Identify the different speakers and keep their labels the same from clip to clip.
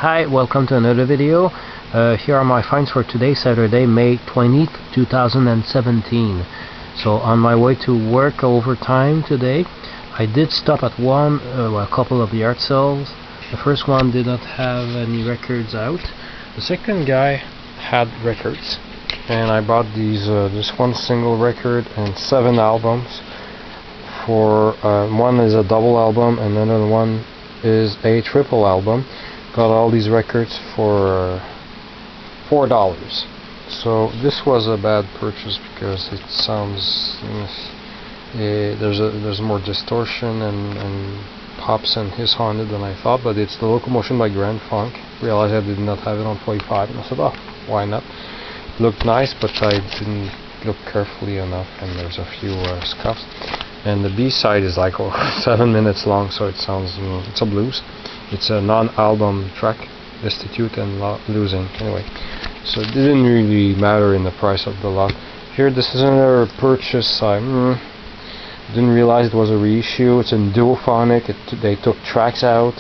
Speaker 1: Hi, welcome to another video. Here are my finds for today, Saturday, May 20th, 2017. So on my way to work overtime today, I did stop at a couple of yard sales. The first one did not have any records out. The second guy had records, and I bought these this one single record and 7 albums. For one is a double album and another one is a triple album. Got all these records for $4. So this was a bad purchase because it sounds there's more distortion and pops and hiss on it than I thought, but it's the Locomotion by Grand Funk. Realized I did not have it on 45, and I said, oh, why not? Looked nice, but I didn't look carefully enough, and there's a few scuffs. And the B-side is like 7 minutes long, so it sounds it's a blues. It's a non-album track, Destitute and Losing. Anyway, so it didn't really matter in the price of the lot. Here, this is another purchase. I didn't realize it was a reissue. It's in duophonic. They took tracks out.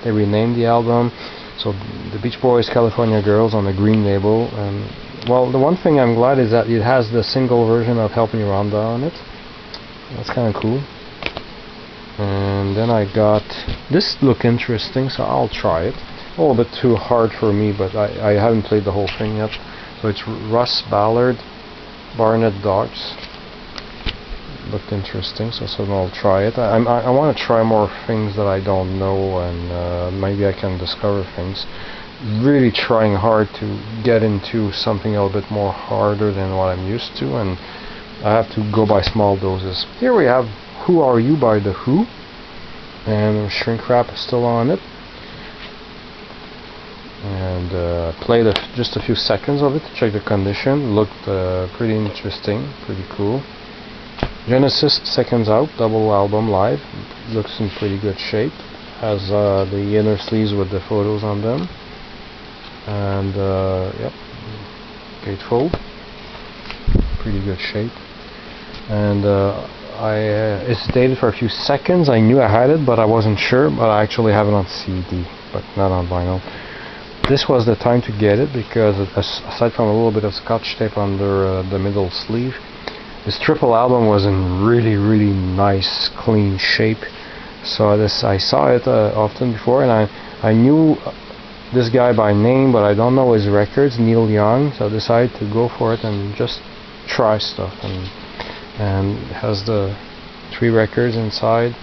Speaker 1: They renamed the album. So the Beach Boys, California Girls on the green label. And well, the one thing I'm glad is that it has the single version of Help Me Rhonda on it. That's kind of cool. And then I got this. Look interesting, so I'll try it. A little bit too hard for me, but I haven't played the whole thing yet. So it's Russ Ballard, Barnet Dogs. Looked interesting, so I'll try it. I want to try more things that I don't know, and maybe I can discover things. Really trying hard to get into something a little bit more harder than what I'm used to, and I have to go by small doses. Here we have Who Are You by The Who, and shrink wrap is still on it. And played just a few seconds of it to check the condition. Looked pretty interesting, pretty cool. Genesis Seconds Out, double album live. Looks in pretty good shape. Has the inner sleeves with the photos on them. And yep, gatefold. Pretty good shape. And I hesitated for a few seconds. I knew I had it, but I wasn't sure. But I actually have it on CD, but not on vinyl. This was the time to get it because aside from a little bit of scotch tape under the middle sleeve, this triple album was in really nice, clean shape. So I saw it often before, and I knew this guy by name, but I don't know his records, Neil Young. So I decided to go for it and just try stuff. And it has the 3 records inside,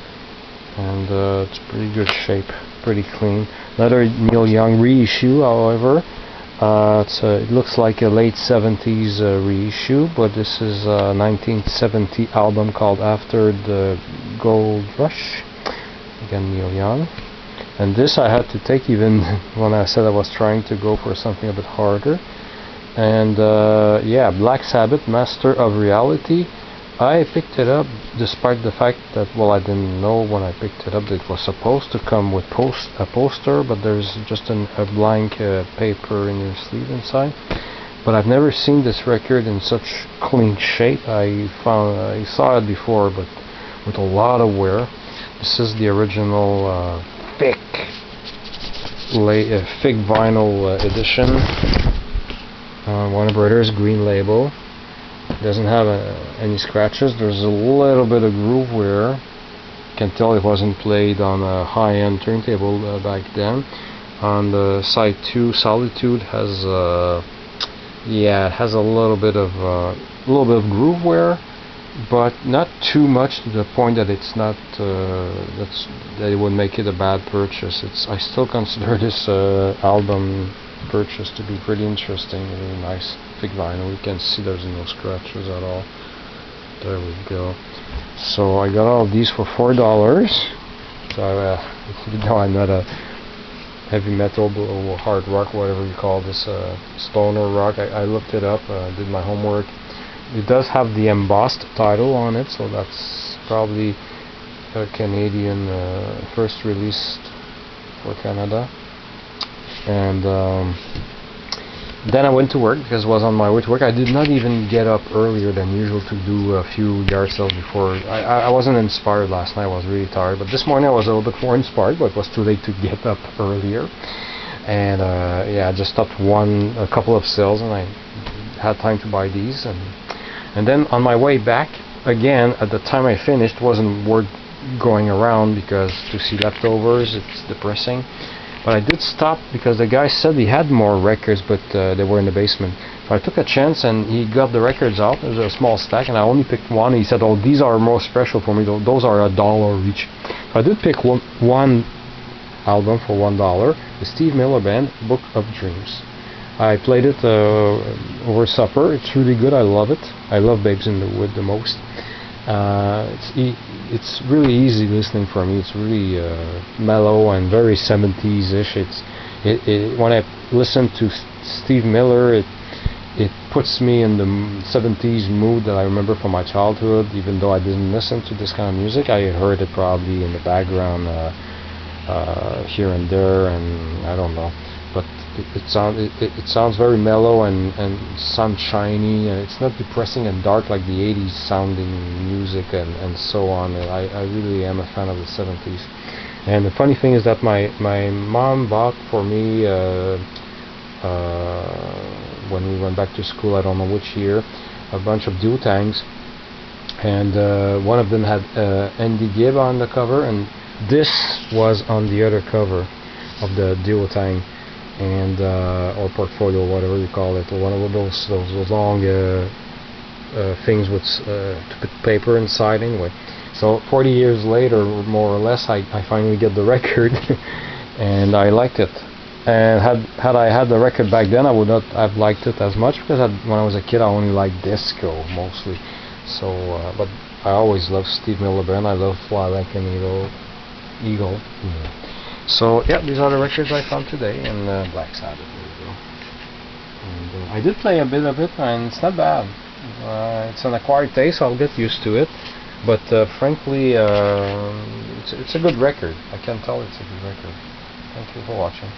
Speaker 1: and it's pretty good shape, pretty clean. Another Neil Young reissue, however. It looks like a late 70s reissue, but this is a 1970 album called After the Gold Rush. Again, Neil Young. And this I had to take even when I said I was trying to go for something a bit harder. And yeah, Black Sabbath, Master of Reality. I picked it up despite the fact that, well, I didn't know when I picked it up that it was supposed to come with a poster, but there's just a blank paper in your sleeve inside. But I've never seen this record in such clean shape. I saw it before, but with a lot of wear. This is the original thick vinyl edition. Warner Brothers green label. Doesn't have any scratches. There's a little bit of groove wear. You can tell it wasn't played on a high-end turntable back then. On the side 2, Solitude has it has a little bit of groove wear, but not too much to the point that it's not that it would make it a bad purchase. I still consider this album purchase to be pretty interesting. Really nice thick vinyl. You can see there's no scratches at all. There we go. So I got all of these for $4. So even though I'm not a heavy metal or hard rock, whatever you call this, stoner rock, I looked it up, did my homework. It does have the embossed title on it, so that's probably a Canadian first released for Canada. And then I went to work because I was on my way to work. I did not even get up earlier than usual to do a few yard sales before. I wasn't inspired last night. I was really tired. But this morning I was a little bit more inspired, but it was too late to get up earlier. and yeah, I just stopped a couple of sales, and I had time to buy these, and then on my way back again, at the time I finished, wasn't worth going around because to see leftovers, it's depressing. But I did stop because the guy said he had more records, but they were in the basement. So I took a chance, and he got the records out. It was a small stack, and I only picked one. He said, "Oh, these are more special for me. Those are $1 each." So I did pick one album for $1, the Steve Miller Band, Book of Dreams. I played it over supper. It's really good. I love it. I love Babes in the Wood the most. It's really easy listening for me. It's really mellow and very 70s-ish. When I listen to Steve Miller, it puts me in the 70s mood that I remember from my childhood. Even though I didn't listen to this kind of music, I heard it probably in the background here and there, and I don't know. But it sounds very mellow and sunshiny, and it's not depressing and dark like the 80s sounding music and so on. I really am a fan of the 70s. And the funny thing is that my mom bought for me when we went back to school, I don't know which year, a bunch of duotangs, and one of them had Andy Gibb on the cover, and this was on the other cover of the duotang, and or portfolio, whatever you call it, one of those long things with to put paper inside. Anyway, so 40 years later, more or less, I finally get the record, and I liked it. And had I had the record back then, I would not have liked it as much, because when I was a kid, I only liked disco mostly. So, but I always loved Steve Miller Band. I love Fly Like an Eagle. Yeah. So yeah, these are the records I found today, and Black Sabbath. There you go. And I did play a bit of it, and it's not bad. It's an acquired taste. I'll get used to it. But frankly, it's a good record. I can tell it's a good record. Thank you for watching.